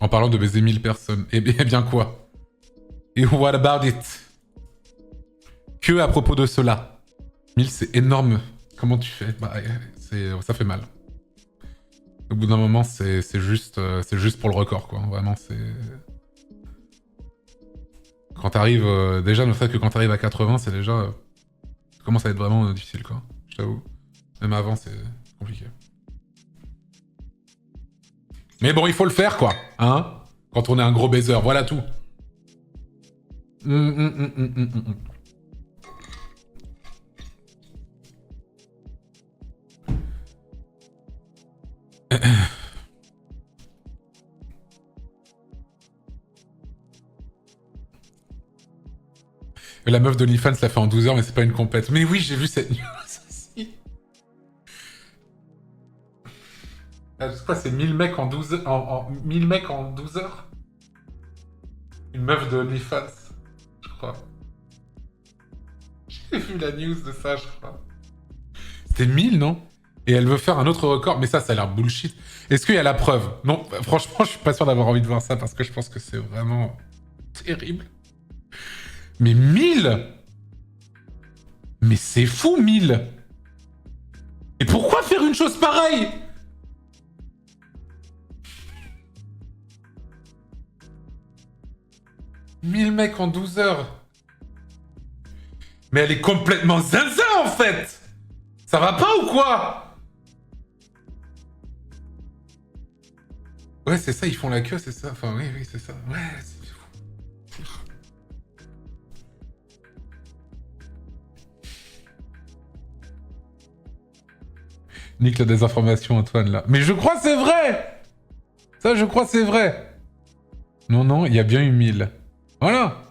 En parlant de baiser 1000 personnes. Eh bien quoi? Et what about it? Que à propos de cela? 1000 c'est énorme. Comment tu fais? Bah, ça fait mal. Au bout d'un moment, c'est juste pour le record, quoi. Vraiment, c'est... Quand t'arrives... déjà, ne serait-ce que quand t'arrives à 80, c'est déjà... ça commence à être vraiment difficile, quoi. Je t'avoue. Même avant, c'est compliqué. Mais bon, il faut le faire, quoi. Hein? Quand on est un gros baiser, voilà tout. La meuf d'OnlyFans l'a fait en 12 heures, mais c'est pas une compète. Mais oui, j'ai vu cette news aussi. Je crois que c'est 1000 mecs en 12 heures. 1000 mecs en 12 heures. Une meuf de OnlyFans, je crois. J'ai vu la news de ça, je crois. C'était 1000, non? Et elle veut faire un autre record, mais ça a l'air bullshit. Est-ce qu'il y a la preuve? Non, franchement, je suis pas sûr d'avoir envie de voir ça parce que je pense que c'est vraiment terrible. Mais 1000? Mais c'est fou, 1000! Et pourquoi faire une chose pareille? « 1000 mecs en 12 heures. Mais elle est complètement zinzin, en fait. Ça va pas ou quoi? Ouais, c'est ça, ils font la queue, c'est ça. Enfin, oui, c'est ça. Ouais, c'est fou. Nique la désinformation, Antoine, là. Mais je crois c'est vrai. Ça, je crois c'est vrai. Non, il y a bien eu 1000. Voilà.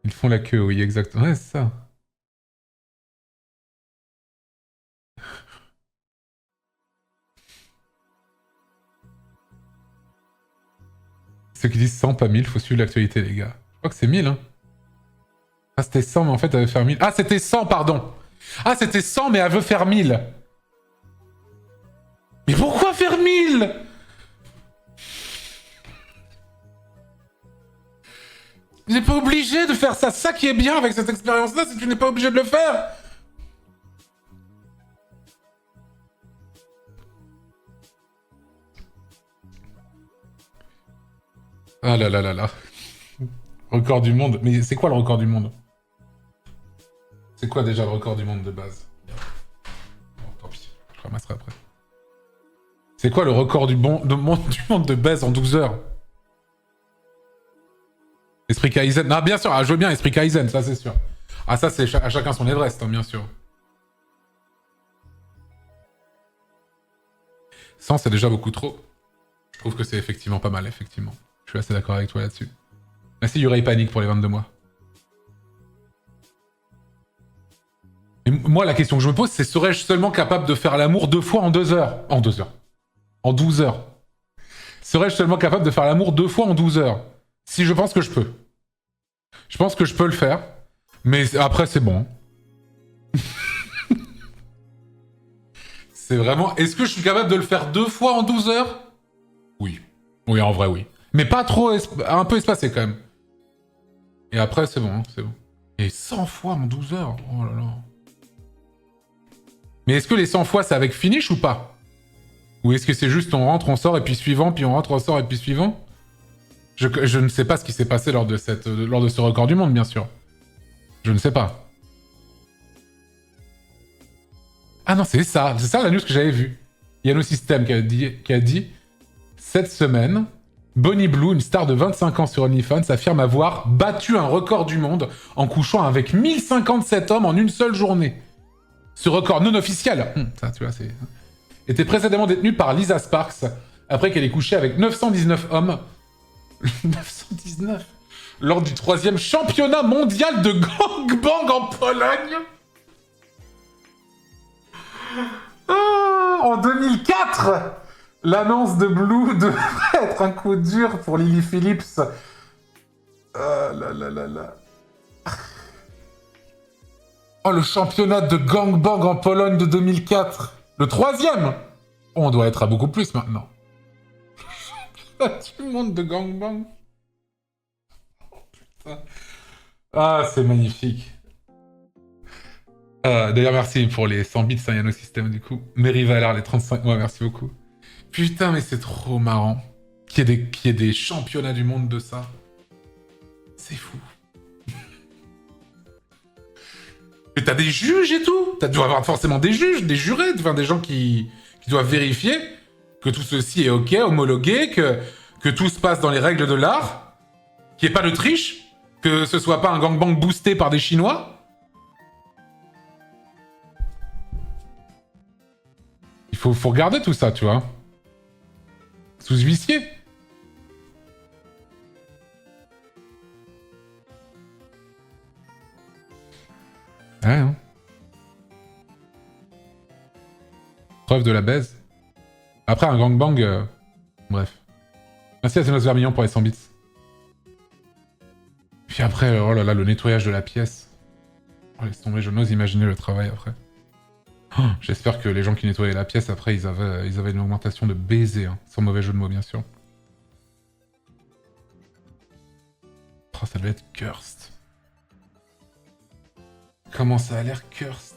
Ils font la queue, oui, exactement. Ouais, c'est ça. Ceux qui disent 100, pas 1000, faut suivre l'actualité, les gars. Je crois que c'est 1000, hein. Ah, c'était 100, mais en fait, elle veut faire 1000. Ah, c'était 100, pardon. Ah, c'était 100, mais elle veut faire 1000. Mais pourquoi faire 1000? Tu n'es pas obligé de faire ça. Ça qui est bien avec cette expérience-là, c'est que tu n'es pas obligé de le faire. Ah là là là là. Record du monde. Mais c'est quoi le record du monde? C'est quoi déjà le record du monde de base? Bon, tant pis. Je ramasserai après. C'est quoi le record du monde de base en 12 heures? Esprit Kaizen. Ah, bien sûr. Ah, je veux bien Esprit Kaizen, ça c'est sûr. Ah, ça c'est à chacun son Everest, hein, bien sûr. 100, c'est déjà beaucoup trop. Je trouve que c'est effectivement pas mal, effectivement. Je suis assez d'accord avec toi là-dessus. Merci Yurei Panic pour les 22 mois. Et moi, la question que je me pose, c'est serais-je seulement capable de faire l'amour 2 fois en 2 heures? En 2 heures. En 12 heures. Serais-je seulement capable de faire l'amour 2 fois en 12 heures? Si je pense que je peux. Je pense que je peux le faire. Mais après, c'est bon. C'est vraiment... Est-ce que je suis capable de le faire 2 fois en 12 heures? Oui. Oui, en vrai, oui. Mais pas trop... un peu espacé, quand même. Et après, c'est bon, hein, c'est bon. Et 100 fois en 12 heures? Oh là là. Mais est-ce que les 100 fois, c'est avec finish ou pas? Ou est-ce que c'est juste on rentre, on sort, et puis suivant, puis on rentre, on sort, et puis suivant? Je ne sais pas ce qui s'est passé lors de ce record du monde, bien sûr. Je ne sais pas. Ah non, c'est ça la news que j'avais vue. Il y a nos systèmes qui a dit cette semaine, Bonnie Blue, une star de 25 ans sur OnlyFans, affirme avoir battu un record du monde en couchant avec 1057 hommes en une seule journée. Ce record non officiel, ça tu vois, était précédemment détenu par Lisa Sparks, après qu'elle ait couché avec 919 hommes. 919 lors du 3e championnat mondial de gangbang en Pologne. En 2004, l'annonce de Blue devrait être un coup dur pour Lily Phillips. Ah là là là là. Oh, le championnat de gangbang en Pologne de 2004. Le 3e. On doit être à beaucoup plus maintenant. Du monde de gangbang. Oh, putain. Ah, c'est magnifique. D'ailleurs, merci pour les 100 bits, Yano System, du coup. Mary Valar, les 35 mois, merci beaucoup. Putain, mais c'est trop marrant qu'il y ait des championnats du monde de ça. C'est fou. Mais t'as des juges et tout. Tu dois avoir forcément des juges, des jurés, enfin des gens qui doivent vérifier que tout ceci est ok, homologué, que tout se passe dans les règles de l'art, qu'il n'y ait pas de triche, que ce soit pas un gangbang boosté par des Chinois. Il faut regarder tout ça, tu vois. Sous huissier. Ouais, hein. Preuve de la baise. Après, un gangbang... Bref. Merci à Zenos Vermillon pour les 100 bits. Puis après, oh là là, le nettoyage de la pièce. Oh, laisse tomber, je n'ose imaginer le travail après. Oh, j'espère que les gens qui nettoyaient la pièce, après, ils avaient une augmentation de baiser, hein, sans mauvais jeu de mots, bien sûr. Oh, ça devait être cursed. Comment ça a l'air cursed?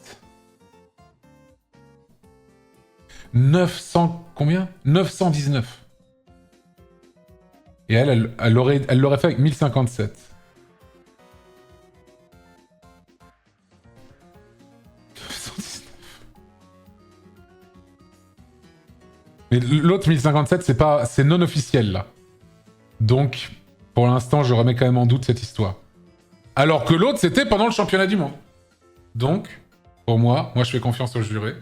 900... Combien? 919. Et elle l'aurait fait avec 1057. Mais l'autre 1057, c'est non officiel, là. Donc, pour l'instant, je remets quand même en doute cette histoire. Alors que l'autre, c'était pendant le championnat du monde. Donc, pour moi je fais confiance au juré.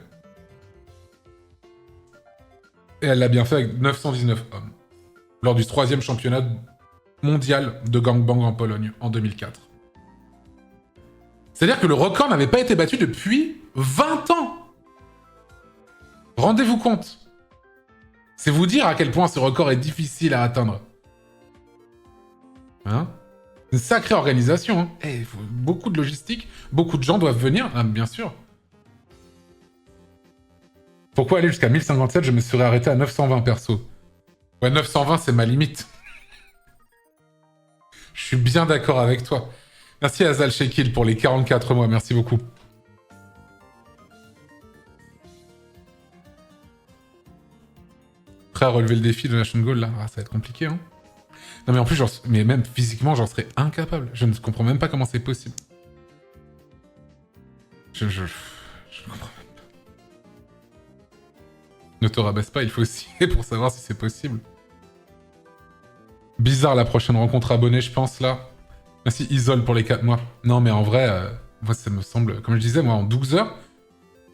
Et elle l'a bien fait avec 919 hommes. Lors du 3e championnat mondial de gangbang en Pologne, en 2004. C'est-à-dire que le record n'avait pas été battu depuis 20 ans. Rendez-vous compte. C'est vous dire à quel point ce record est difficile à atteindre. Hein? Une sacrée organisation. Hein. Et beaucoup de logistique, beaucoup de gens doivent venir, hein, bien sûr. Pourquoi aller jusqu'à 1057? Je me serais arrêté à 920 perso. Ouais, 920, c'est ma limite. Je suis bien d'accord avec toi. Merci à Zal Shekil pour les 44 mois, merci beaucoup. Prêt à relever le défi de Nation Goal, là? Ah, ça va être compliqué, hein. Non, mais en plus, mais même physiquement, j'en serais incapable. Je ne comprends même pas comment c'est possible. Je comprends même pas. Ne te rabaisse pas, il faut essayer pour savoir si c'est possible. Bizarre la prochaine rencontre abonnée, je pense, là. Merci Isol pour les 4 mois. Non, mais en vrai, moi, ça me semble... Comme je disais, moi, en 12 heures,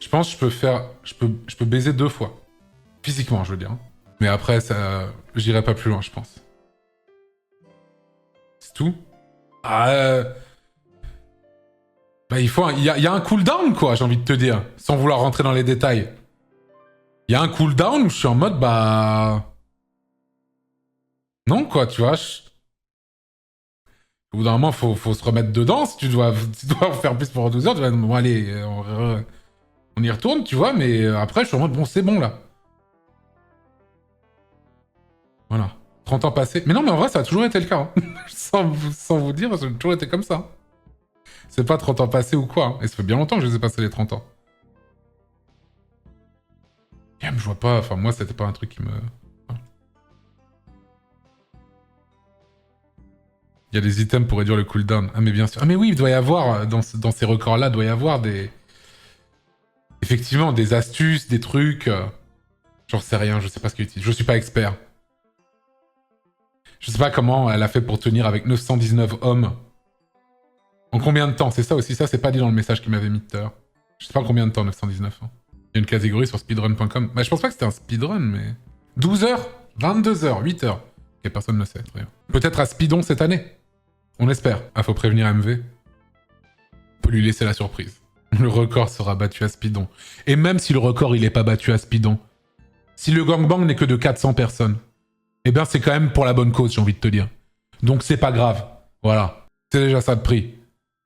je pense que je peux faire... Je peux baiser 2 fois. Physiquement, je veux dire. Hein. Mais après, ça... J'irai pas plus loin, je pense. C'est tout. Ah... Bah, il faut... Il y a un cooldown, quoi, j'ai envie de te dire. Sans vouloir rentrer dans les détails. Il y a un cooldown où je suis en mode, bah... Non, quoi, tu vois. Au bout d'un moment, faut se remettre dedans. Si tu dois faire plus pour 12 heures, tu vas dire, bon, allez, on y retourne, tu vois. Mais après, je suis en mode, bon, c'est bon, là. Voilà. 30 ans passés. Mais non, mais en vrai, ça a toujours été le cas. Hein. sans vous dire, ça a toujours été comme ça. C'est pas 30 ans passés ou quoi. Hein. Et ça fait bien longtemps que je les ai passés les 30 ans. Et je vois pas... Enfin, moi, c'était pas un truc qui me... Il y a des items pour réduire le cooldown. Ah mais bien sûr. Ah mais oui, il doit y avoir, dans ces records-là, il doit y avoir des... Effectivement, des astuces, des trucs... J'en sais rien, je sais pas ce qu'il utilise. Je suis pas expert. Je sais pas comment elle a fait pour tenir avec 919 hommes. En combien de temps? C'est ça aussi, ça c'est pas dit dans le message qu'il m'avait mis tout à l'heure. Je sais pas combien de temps, 919. Hein. Il y a une catégorie sur speedrun.com. Bah je pense pas que c'était un speedrun, mais... 12 heures 22 heures 8 heures. Ok, personne ne sait, très bien. Peut-être à Speedon cette année. On espère. Ah, faut prévenir MV. Faut lui laisser la surprise. Le record sera battu à Speedon. Et même si le record, il est pas battu à Speedon, si le gangbang n'est que de 400 personnes, eh bien, c'est quand même pour la bonne cause, j'ai envie de te dire. Donc, c'est pas grave. Voilà. C'est déjà ça de prix.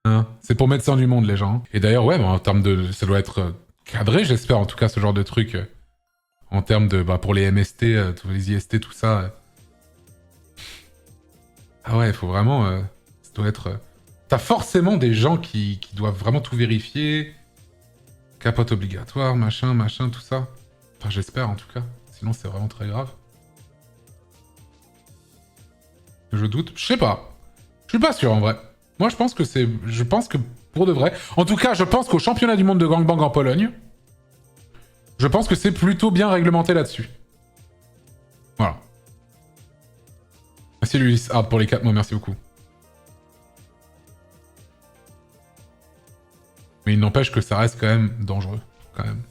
Hein, c'est pour mettre ça du monde, les gens. Et d'ailleurs, ouais, en termes de... Ça doit être cadré, j'espère, en tout cas, ce genre de truc. En termes de... Bah, pour les MST, tous les IST, tout ça. Ah ouais, il faut vraiment... ça doit être... T'as forcément des gens qui doivent vraiment tout vérifier. Capote obligatoire, machin, tout ça. Enfin, j'espère en tout cas. Sinon, c'est vraiment très grave. Je doute. Je sais pas. Je suis pas sûr en vrai. Moi, je pense que c'est... Je pense que pour de vrai... En tout cas, je pense qu'au championnat du monde de gangbang en Pologne, je pense que c'est plutôt bien réglementé là-dessus. Voilà. Merci Luis Hard pour les 4 mots, merci beaucoup. Mais il n'empêche que ça reste quand même dangereux. Quand même.